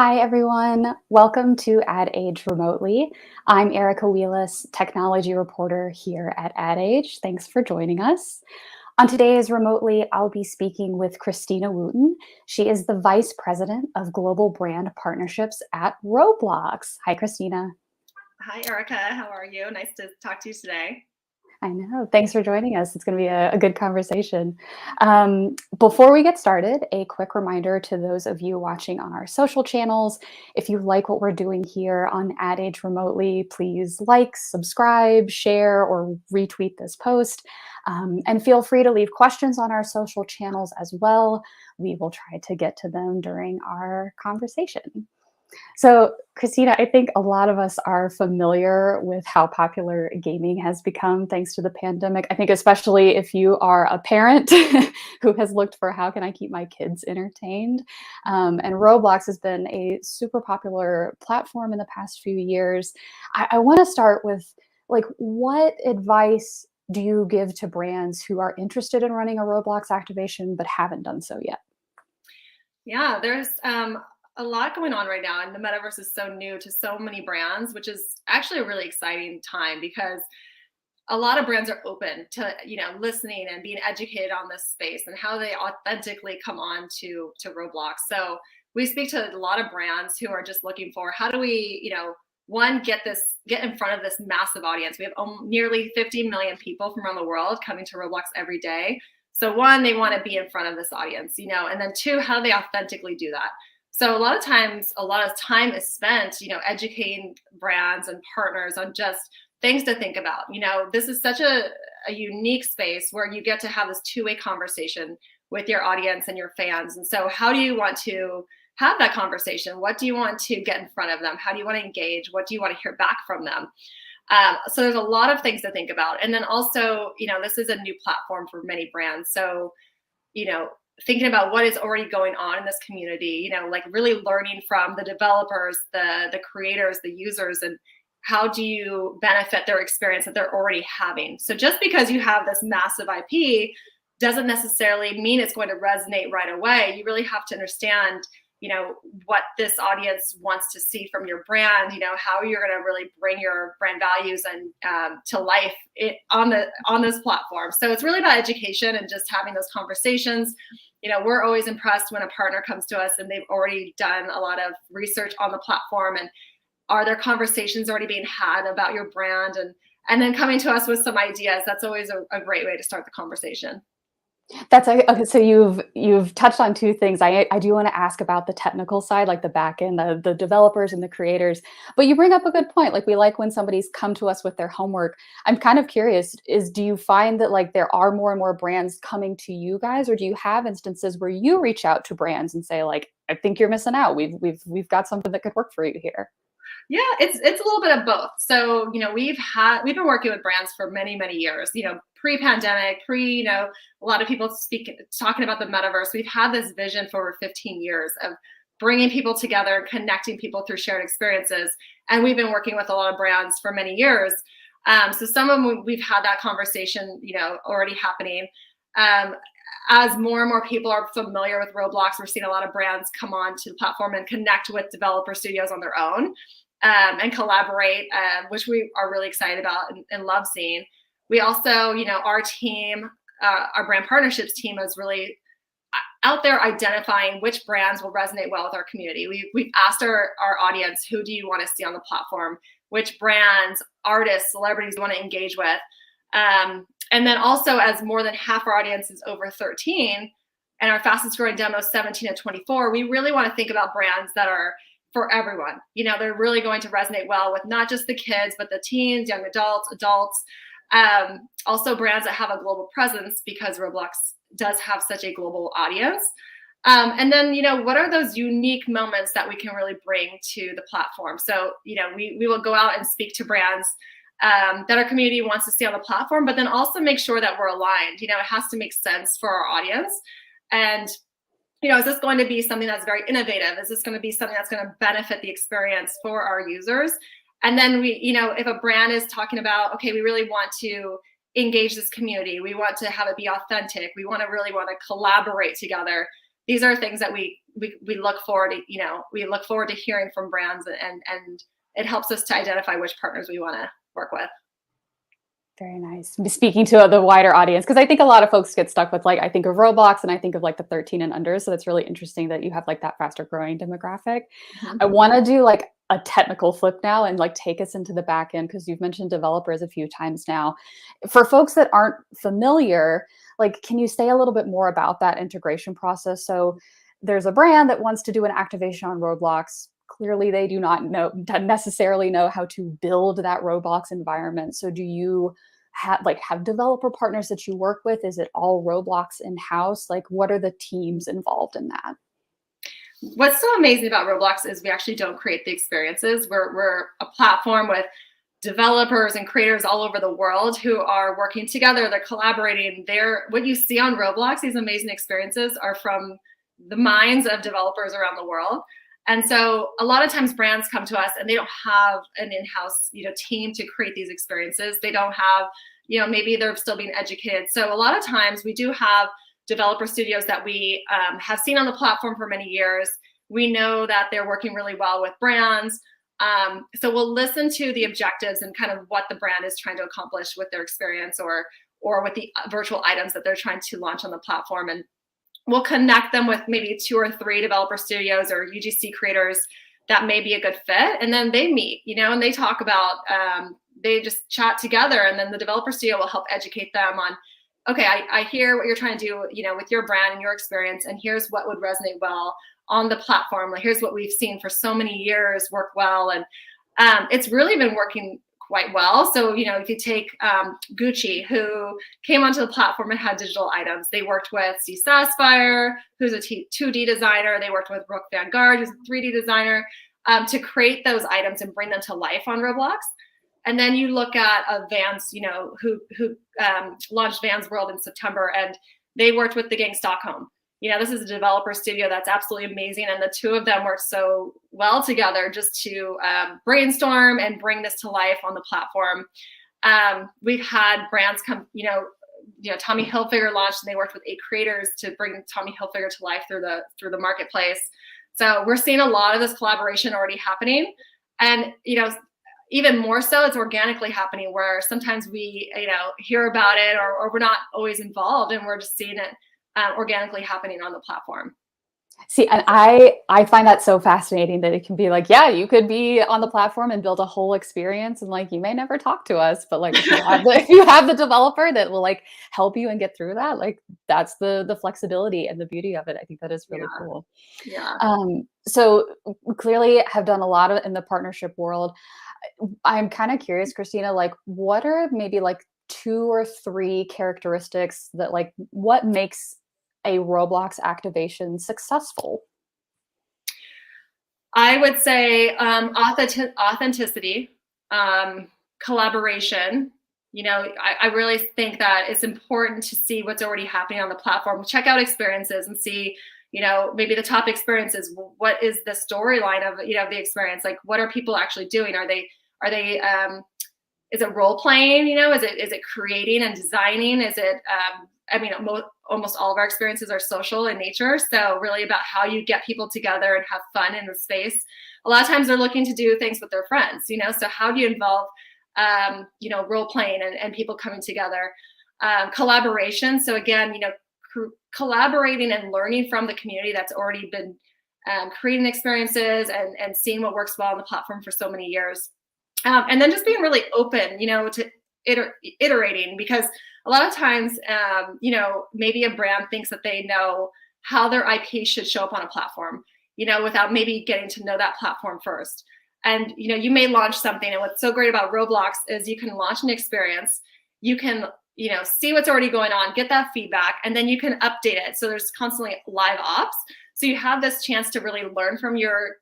Hi, everyone. Welcome to Ad Age Remotely. I'm Erica Wheelis, technology reporter here at Ad Age. Thanks for joining us. On today's Remotely, I'll be speaking with Christina Wootton. She is the Vice President of Global Brand Partnerships at Roblox. Hi, Christina. Hi, Erica. How are you? Nice to talk to you today. I know. Thanks for joining us. It's going to be a good conversation. Before we get started, a quick reminder to those of you watching on our social channels. If you like what we're doing here on Ad Age Remotely, please like, subscribe, share, or retweet this post. And feel free to leave questions on our social channels as well. We will try to get to them during our conversation. So, Christina, I think a lot of us are familiar with how popular gaming has become thanks to the pandemic. I think especially if you are a parent who has looked for how can I keep my kids entertained. And Roblox has been a super popular platform in the past few years. I want to start with what advice do you give to brands who are interested in running a Roblox activation but haven't done so yet? Yeah, there's a lot going on right now, and the metaverse is so new to so many brands, which is actually a really exciting time because a lot of brands are open to listening and being educated on this space and how they authentically come on to Roblox. So we speak to a lot of brands who are just looking for how do we one get in front of this massive audience. We have nearly 50 million people from around the world coming to Roblox every day. So one, they want to be in front of this audience, and then two, how do they authentically do that? So a lot of times, a lot of time is spent, educating brands and partners on just things to think about. This is such a unique space where you get to have this two-way conversation with your audience and your fans. And so how do you want to have that conversation? What do you want to get in front of them? How do you want to engage? What do you want to hear back from them? So there's a lot of things to think about. And then also, this is a new platform for many brands. So, thinking about what is already going on in this community, like really learning from the developers, the creators, the users, and how do you benefit their experience that they're already having. So just because you have this massive IP doesn't necessarily mean it's going to resonate right away. You really have to understand what this audience wants to see from your brand, how you're going to really bring your brand values and to life on this platform. So it's really about education and just having those conversations. We're always impressed when a partner comes to us and they've already done a lot of research on the platform, and are there conversations already being had about your brand, and then coming to us with some ideas. That's always a great way to start the conversation. Okay. So you've touched on two things. I do want to ask about the technical side, like the back end, the developers and the creators. But you bring up a good point. Like we like when somebody's come to us with their homework. I'm kind of curious, do you find that like there are more and more brands coming to you guys, or do you have instances where you reach out to brands and say like, I think you're missing out. We've got something that could work for you here. Yeah, it's a little bit of both. So, we've been working with brands for many, many years, pre-pandemic, a lot of people talking about the metaverse. We've had this vision for over 15 years of bringing people together and connecting people through shared experiences. And we've been working with a lot of brands for many years. So some of them, we've had that conversation, already happening. As more and more people are familiar with Roblox, we're seeing a lot of brands come on to the platform and connect with developer studios on their own. And collaborate, which we are really excited about and love seeing. We also, our team, our brand partnerships team is really out there identifying which brands will resonate well with our community. We've asked our audience, who do you want to see on the platform? Which brands, artists, celebrities you want to engage with? And then also, as more than half our audience is over 13 and our fastest growing demo is 17 to 24, we really want to think about brands that are for everyone. They're really going to resonate well with not just the kids, but the teens, young adults. Also brands that have a global presence because Roblox does have such a global audience. And then, what are those unique moments that we can really bring to the platform? So, we will go out and speak to brands that our community wants to see on the platform, but then also make sure that we're aligned. It has to make sense for our audience. And is this going to be something that's very innovative? Is this going to be something that's going to benefit the experience for our users? And then if a brand is talking about, okay, we really want to engage this community, we want to have it be authentic, we want to collaborate together. These are things that we we look forward to, we look forward to hearing from brands, and it helps us to identify which partners we want to work with. Very nice. Speaking to the wider audience, because I think a lot of folks get stuck with, like, I think of Roblox and I think of like the 13 and under. So it's really interesting that you have like that faster growing demographic. Mhm. I want to do like a technical flip now and like take us into the back end, because you've mentioned developers a few times now. For folks that aren't familiar, like, can you say a little bit more about that integration process? So there's a brand that wants to do an activation on Roblox. Clearly, they do not necessarily know how to build that Roblox environment. So do you have developer partners that you work with? Is it all Roblox in-house? Like, what are the teams involved in that? What's so amazing about Roblox is we actually don't create the experiences. We're a platform with developers and creators all over the world who are working together. They're collaborating. What you see on Roblox, these amazing experiences, are from the minds of developers around the world. And so a lot of times brands come to us and they don't have an in-house, team to create these experiences. They don't have, maybe they're still being educated. So a lot of times we do have developer studios that we have seen on the platform for many years. We know that they're working really well with brands. So we'll listen to the objectives and kind of what the brand is trying to accomplish with their experience, or with the virtual items that they're trying to launch on the platform. And we'll connect them with maybe 2 or 3 developer studios or UGC creators that may be a good fit. And then they meet, and they talk about, they just chat together. And then the developer studio will help educate them on, okay, I hear what you're trying to do, with your brand and your experience. And here's what would resonate well on the platform. Like, here's what we've seen for so many years work well. And it's really been working quite well. So, if you take Gucci, who came onto the platform and had digital items, they worked with C. Saspire, who's a 2D designer. They worked with Brooke Vanguard, who's a 3D designer, to create those items and bring them to life on Roblox. And then you look at Vans, who launched Vans World in September, and they worked with the gang Stockholm. This is a developer studio that's absolutely amazing. And the 2 of them worked so well together just to brainstorm and bring this to life on the platform. We've had brands come, Tommy Hilfiger launched, and they worked with 8 creators to bring Tommy Hilfiger to life through the marketplace. So we're seeing a lot of this collaboration already happening. And, even more so, it's organically happening, where sometimes we, hear about it, or we're not always involved, and we're just seeing it organically happening on the platform. See, and I find that so fascinating that it can be like, yeah, you could be on the platform and build a whole experience, and like, you may never talk to us, but like, if you have the developer that will like help you and get through that, like, that's the flexibility and the beauty of it. I think that is really cool. Yeah. So clearly have done a lot in the partnership world. I'm kind of curious, Christina, like, what are maybe like 2 or 3 characteristics that, like, what makes a Roblox activation successful? I would say authenticity, collaboration. I really think that it's important to see what's already happening on the platform. Check out experiences and see, maybe the top experiences. What is the storyline of, the experience? Like, what are people actually doing? Are they is it role playing? Is it creating and designing? Is it, almost all of our experiences are social in nature. So really about how you get people together and have fun in the space. A lot of times they're looking to do things with their friends, so how do you involve, role playing and people coming together, collaboration. So again, collaborating and learning from the community that's already been creating experiences and seeing what works well on the platform for so many years. And then just being really open, to iterating, because a lot of times, maybe a brand thinks that they know how their IP should show up on a platform, without maybe getting to know that platform first. And, you may launch something. And what's so great about Roblox is you can launch an experience, you can, see what's already going on, get that feedback, and then you can update it. So there's constantly live ops. So you have this chance to really learn from your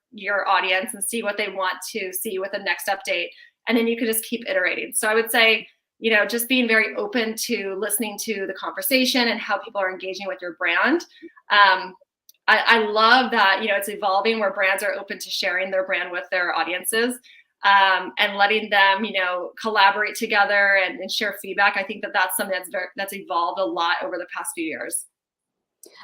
audience and see what they want to see with the next update. And then you can just keep iterating. So I would say, just being very open to listening to the conversation and how people are engaging with your brand. I love that, it's evolving where brands are open to sharing their brand with their audiences, and letting them, collaborate together and share feedback. I think that that's something that's evolved a lot over the past few years.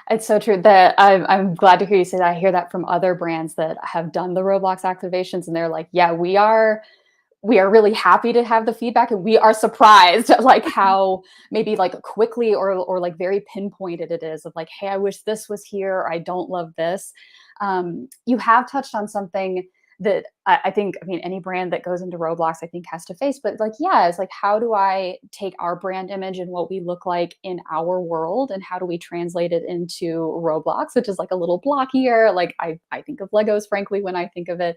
It's so true that I'm glad to hear you say that. I hear that from other brands that have done the Roblox activations, and they're like, "Yeah, we are really happy to have the feedback, and we are surprised at like how maybe like quickly or like very pinpointed it is of like, hey, I wish this was here, or I don't love this." You have touched on something that I think, I mean, any brand that goes into Roblox, I think, has to face. But like, yeah, it's like, how do I take our brand image and what we look like in our world, and how do we translate it into Roblox, which is like a little blockier? Like, I think of Legos, frankly, when I think of it.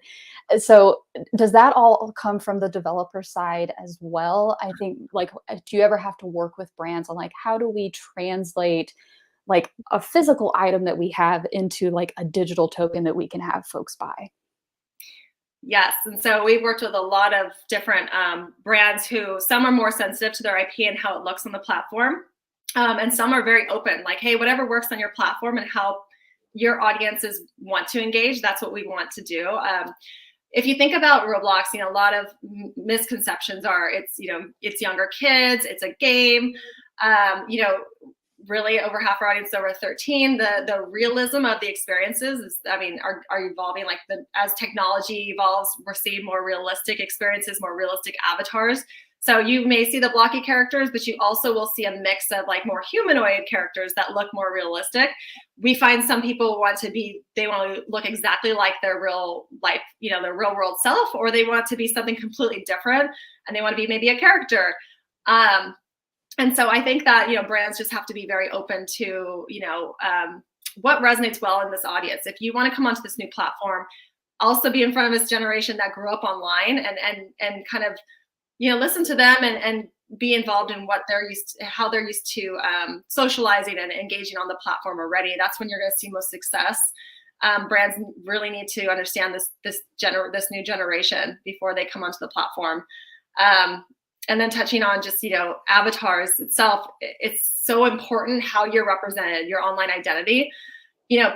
So does that all come from the developer side as well? I think, like, do you ever have to work with brands on like, how do we translate like a physical item that we have into like a digital token that we can have folks buy? Yes, and so we've worked with a lot of different brands who some are more sensitive to their IP and how it looks on the platform, and some are very open, like, hey, whatever works on your platform and how your audiences want to engage, that's what we want to do. If you think about Roblox, a lot of misconceptions are it's younger kids, it's a game. Really over half our audience is over 13. The realism of the experiences is, are evolving. Like as technology evolves, we're seeing more realistic experiences, more realistic avatars. So you may see the blocky characters, but you also will see a mix of like more humanoid characters that look more realistic. We find some people want to look exactly like their real life, their real world self, or they want to be something completely different and they want to be maybe a character. And so I think that, brands just have to be very open to, what resonates well in this audience. If you want to come onto this new platform, also be in front of this generation that grew up online and kind of, listen to them and be involved in how they're used to socializing and engaging on the platform already. That's when you're going to see most success. Brands really need to understand this new generation before they come onto the platform. And then touching on just, avatars itself, it's so important how you're represented, your online identity.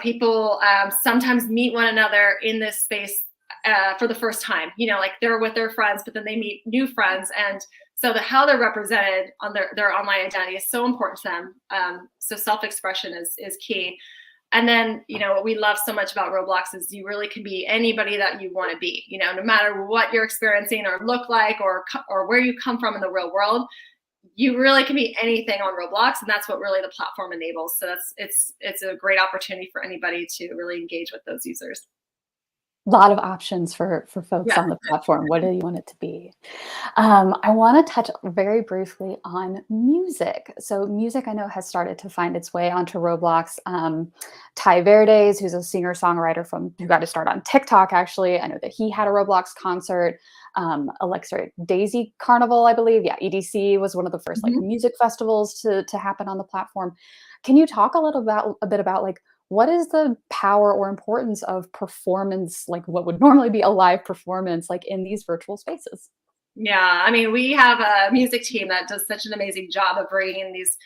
People sometimes meet one another in this space for the first time, like they're with their friends, but then they meet new friends. And so how they're represented on their online identity is so important to them. So self-expression is key. And then, what we love so much about Roblox is you really can be anybody that you want to be, no matter what you're experiencing or look like or where you come from in the real world, you really can be anything on Roblox. And that's what really the platform enables. So it's a great opportunity for anybody to really engage with those users. Lot of options for folks Yeah. on the platform. What do you want it to be? I want to touch very briefly on music. So music, I know, has started to find its way onto Roblox. Ty Verdes, who's a singer-songwriter who got to start on TikTok, actually. I know that he had a Roblox concert. Alexa Daisy Carnival, I believe. Yeah, EDC was one of the first like music festivals to happen on the platform. Can you talk a bit about like, what is the power or importance of performance, like what would normally be a live performance, like in these virtual spaces? Yeah, we have a music team that does such an amazing job of bringing these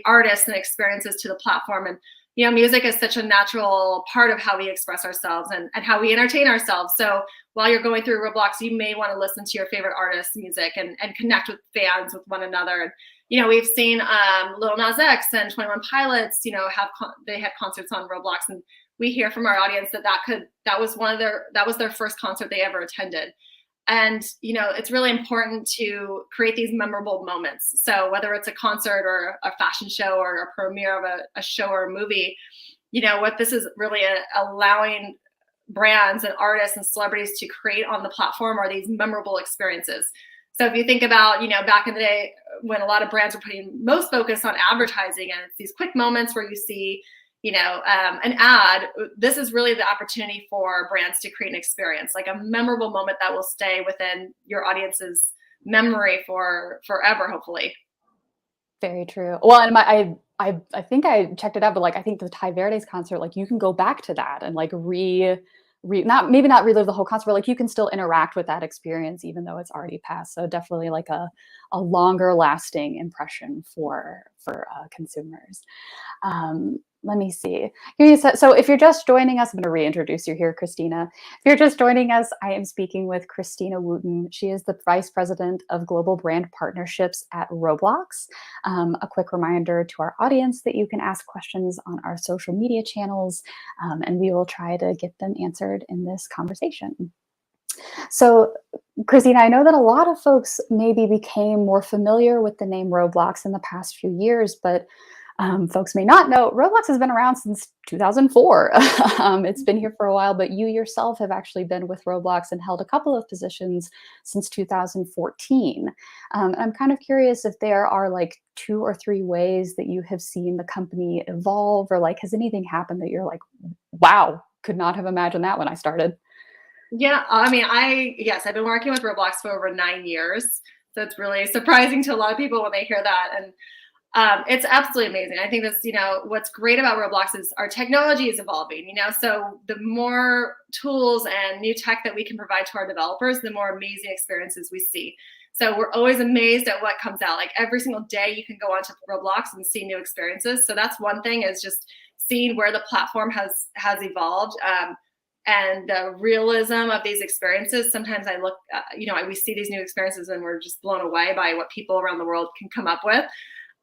artists and experiences to the platform. And, music is such a natural part of how we express ourselves and how we entertain ourselves. So while you're going through Roblox, you may want to listen to your favorite artist's music and connect with fans, with one another. And, we've seen Lil Nas X and 21 Pilots, they had concerts on Roblox. And we hear from our audience that was their first concert they ever attended. And, it's really important to create these memorable moments. So whether it's a concert or a fashion show or a premiere of a show or a movie, what this is really allowing brands and artists and celebrities to create on the platform are these memorable experiences. So if you think about, back in the day when a lot of brands were putting most focus on advertising, and it's these quick moments where you see an ad, this is really the opportunity for brands to create an experience, like a memorable moment that will stay within your audience's memory for forever, hopefully. Very true. Well, and I think I checked it out, but like I think the Ty Verdes concert, like you can go back to that and like not relive the whole concert, but like you can still interact with that experience even though it's already passed. So definitely like a a longer lasting impression for consumers. Let me see. So if you're just joining us, I'm going to reintroduce you here, Christina. If you're just joining us, I am speaking with Christina Wootton. She is the Vice President of Global Brand Partnerships at Roblox. A quick reminder to our audience that you can ask questions on our social media channels, and we will try to get them answered in this conversation. So, Christina, I know that a lot of folks maybe became more familiar with the name Roblox in the past few years, but folks may not know Roblox has been around since 2004. It's been here for a while, but you yourself have actually been with Roblox and held a couple of positions since 2014. I'm kind of curious if there are like 2 or 3 ways that you have seen the company evolve, or like, has anything happened that you're like, wow, could not have imagined that when I started? Yeah, I mean, yes, I've been working with Roblox for over 9 years. So it's really surprising to a lot of people when they hear that. And it's absolutely amazing. I think what's great about Roblox is our technology is evolving, so the more tools and new tech that we can provide to our developers, the more amazing experiences we see. So we're always amazed at what comes out. Like every single day you can go onto Roblox and see new experiences. So that's one thing, is just seeing where the platform has evolved. And the realism of these experiences. Sometimes I look, we see these new experiences and we're just blown away by what people around the world can come up with.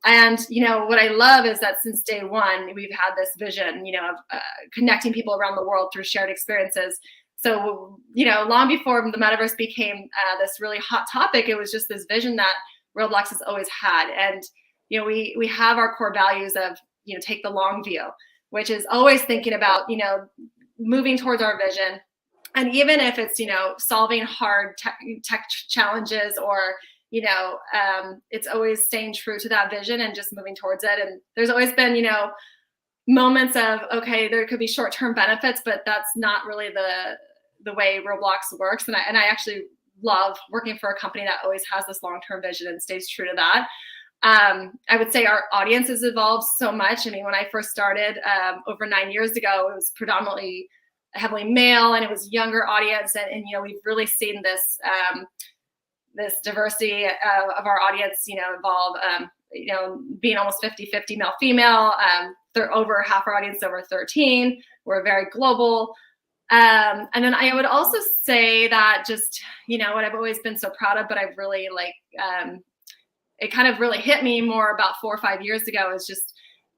And, what I love is that since day one, we've had this vision, of connecting people around the world through shared experiences. So, long before the metaverse became this really hot topic, it was just this vision that Roblox has always had. And, we have our core values of, take the long view, which is always thinking about, moving towards our vision. And even if it's, solving hard tech challenges, or it's always staying true to that vision and just moving towards it. And there's always been, moments of, okay, there could be short-term benefits, but that's not really the way Roblox works. And I actually love working for a company that always has this long-term vision and stays true to that. I would say our audience has evolved so much. I mean, when I first started over 9 years ago, it was predominantly heavily male, and it was younger audience. And we've really seen this this diversity of our audience, evolve, being almost 50-50 male, female. They're over half our audience over 13. We're very global. And then I would also say that just, what I've always been so proud of, but I've really it kind of really hit me more about 4 or 5 years ago, is just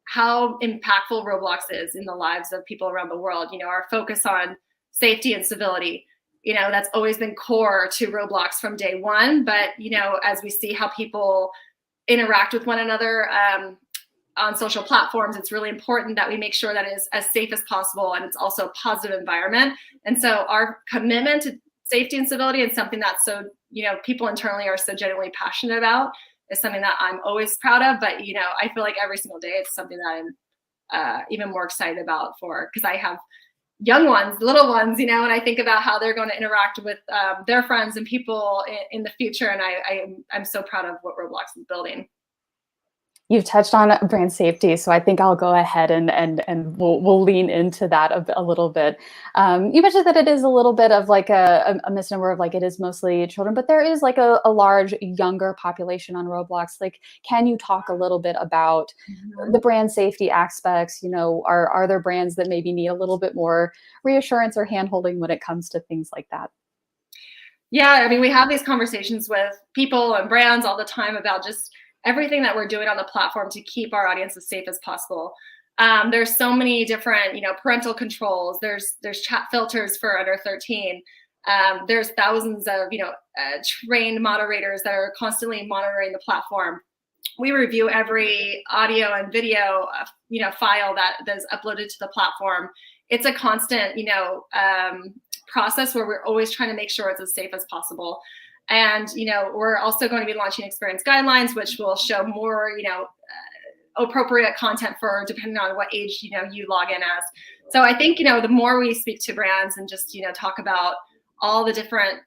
how impactful Roblox is in the lives of people around the world. Our focus on safety and civility, that's always been core to Roblox from day one. But, as we see how people interact with one another on social platforms, it's really important that we make sure that it is as safe as possible, and it's also a positive environment. And so our commitment to safety and civility, and something that's so, people internally are so genuinely passionate about, is something that I'm always proud of. But, I feel like every single day it's something that I'm even more excited about, because I have young ones, little ones, and I think about how they're going to interact with their friends and people in the future. And I'm so proud of what Roblox is building. You've touched on brand safety, so I think I'll go ahead and we'll lean into that a little bit. You mentioned that it is a little bit of like a misnomer of like it is mostly children, but there is like a large younger population on Roblox. Like, can you talk a little bit about the brand safety aspects? Are there brands that maybe need a little bit more reassurance or handholding when it comes to things like that? Yeah, I mean, we have these conversations with people and brands all the time about just everything that we're doing on the platform to keep our audience as safe as possible. There's so many different, parental controls. There's chat filters for under 13. There's thousands of, trained moderators that are constantly monitoring the platform. We review every audio and video, file that's uploaded to the platform. It's a constant, process where we're always trying to make sure it's as safe as possible. And, we're also going to be launching experience guidelines, which will show more, appropriate content for depending on what age, you log in as. So I think, the more we speak to brands and just, talk about all the different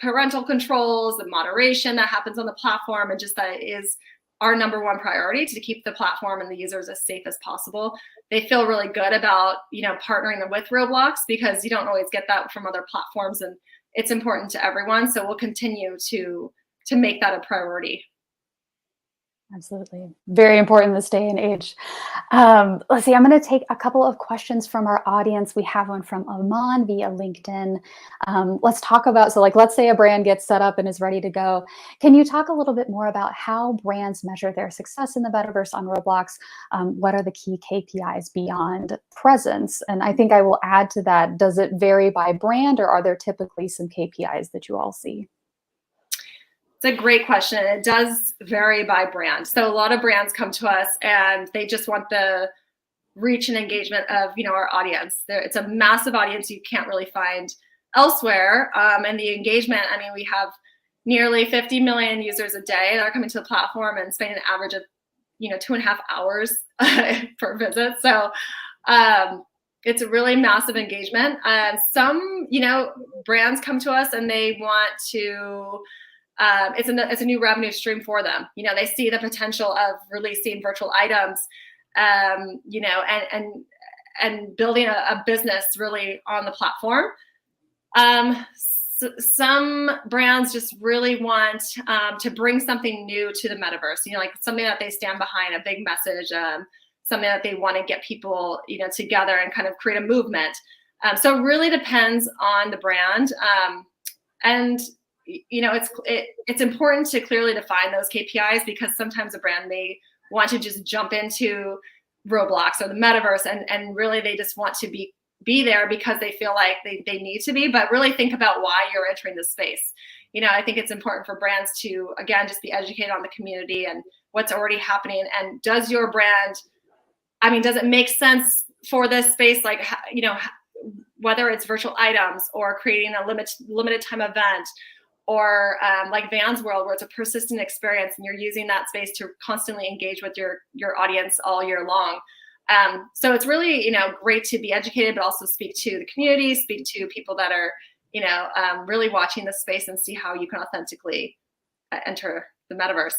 parental controls, the moderation that happens on the platform, and just that it is our number one priority to keep the platform and the users as safe as possible. They feel really good about, partnering with Roblox, because you don't always get that from other platforms, and it's important to everyone. So we'll continue to to make that a priority. Absolutely. Very important this day and age. Let's see, I'm going to take a couple of questions from our audience. We have one from Aman via LinkedIn. Let's talk about, so like, let's say a brand gets set up and is ready to go. Can you talk a little bit more about how brands measure their success in the metaverse on Roblox? What are the key KPIs beyond presence? And I think I will add to that, does it vary by brand, or are there typically some KPIs that you all see? It's a great question. It does vary by brand. So a lot of brands come to us and they just want the reach and engagement of, our audience. It's a massive audience you can't really find elsewhere. And the engagement, I mean, we have nearly 50 million users a day that are coming to the platform and spending an average of, 2.5 hours per visit. So it's a really massive engagement. Some, brands come to us and they want to, it's a new revenue stream for them. They see the potential of releasing virtual items, and building a business really on the platform. Some brands just really want to bring something new to the metaverse, like something that they stand behind, a big message, something that they want to get people, together and kind of create a movement. So it really depends on the brand. And it's important to clearly define those KPIs, because sometimes a brand may want to just jump into Roblox or the metaverse and really they just want to be there because they feel like they need to be, but really think about why you're entering this space. I think it's important for brands to, again, just be educated on the community and what's already happening. And does your brand, does it make sense for this space? Like, whether it's virtual items or creating a limited time event, or like Van's World, where it's a persistent experience and you're using that space to constantly engage with your audience all year long. So it's really, great to be educated, but also speak to the community, speak to people that are, really watching the space and see how you can authentically enter the metaverse.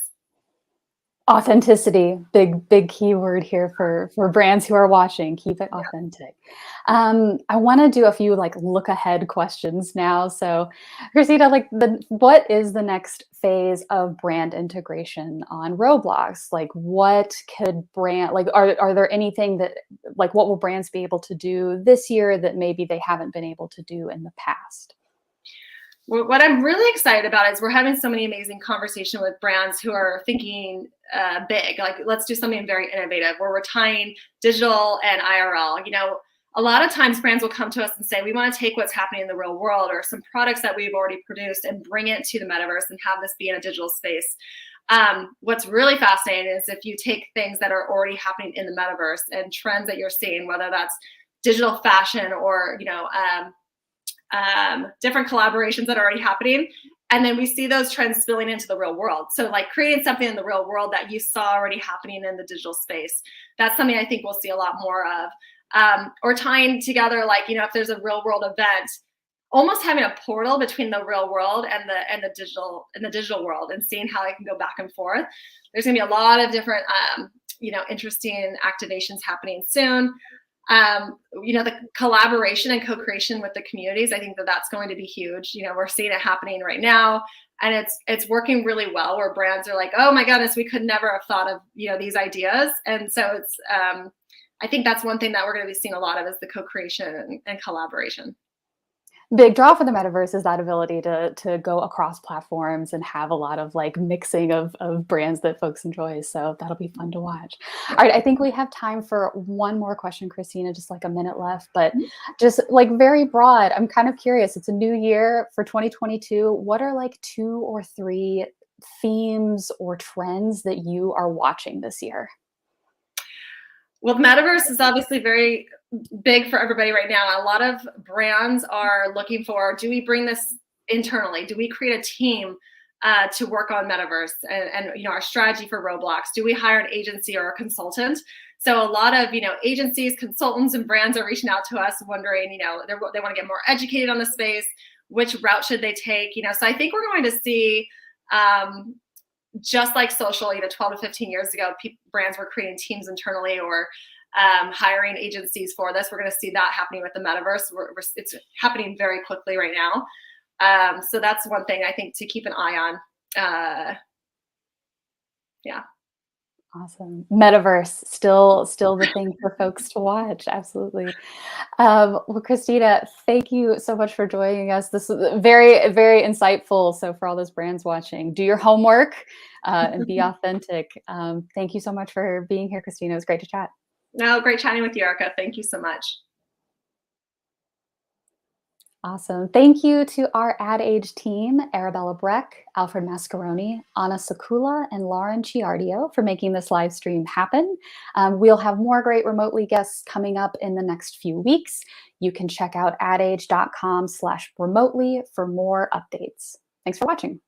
Authenticity, big keyword here for brands who are watching. Keep it authentic. I want to do a few look ahead questions now. So, Christina, what is the next phase of brand integration on Roblox? What could are there anything that what will brands be able to do this year that maybe they haven't been able to do in the past? What I'm really excited about is we're having so many amazing conversations with brands who are thinking big. Like, let's do something very innovative where we're tying digital and IRL. A lot of times brands will come to us and say, we want to take what's happening in the real world or some products that we've already produced and bring it to the metaverse and have this be in a digital space. What's really fascinating is if you take things that are already happening in the metaverse and trends that you're seeing, whether that's digital fashion or, different collaborations that are already happening. And then we see those trends spilling into the real world. So creating something in the real world that you saw already happening in the digital space. That's something I think we'll see a lot more of. Or tying together, if there's a real world event, almost having a portal between the real world and the digital world and seeing how it can go back and forth. There's gonna be a lot of different, interesting activations happening soon. The collaboration and co-creation with the communities, I think that's going to be huge. We're seeing it happening right now, and it's working really well, where brands are like, oh my goodness, we could never have thought of, these ideas. And so it's, I think that's one thing that we're going to be seeing a lot of, is the co-creation and collaboration. Big draw for the metaverse is that ability to go across platforms and have a lot of mixing of brands that folks enjoy. So that'll be fun to watch. All right, I think we have time for one more question, Christina, just a minute left, but just very broad. I'm kind of curious. It's a new year for 2022. What are 2 or 3 themes or trends that you are watching this year? Well, the metaverse is obviously very big for everybody right now. A lot of brands are looking for, do we bring this internally? Do we create a team to work on metaverse and our strategy for Roblox? Do we hire an agency or a consultant? So a lot of, agencies, consultants, and brands are reaching out to us wondering, they want to get more educated on the space. Which route should they take? So I think we're going to see, just like social, 12 to 15 years ago, brands were creating teams internally or hiring agencies for this. We're going to see that happening with the metaverse. It's happening very quickly right now. So that's one thing I think to keep an eye on. Uh, yeah. Awesome. Metaverse, still the thing for folks to watch. Absolutely. Well, Christina, thank you so much for joining us. This is very, very insightful. So for all those brands watching, do your homework and be authentic. Thank you so much for being here, Christina. It was great to chat. No, great chatting with you, Erica. Thank you so much. Awesome. Thank you to our Ad Age team, Arabella Breck, Alfred Mascaroni, Anna Sakula, and Lauren Ciardio for making this live stream happen. We'll have more great remotely guests coming up in the next few weeks. You can check out adage.com/remotely for more updates. Thanks for watching.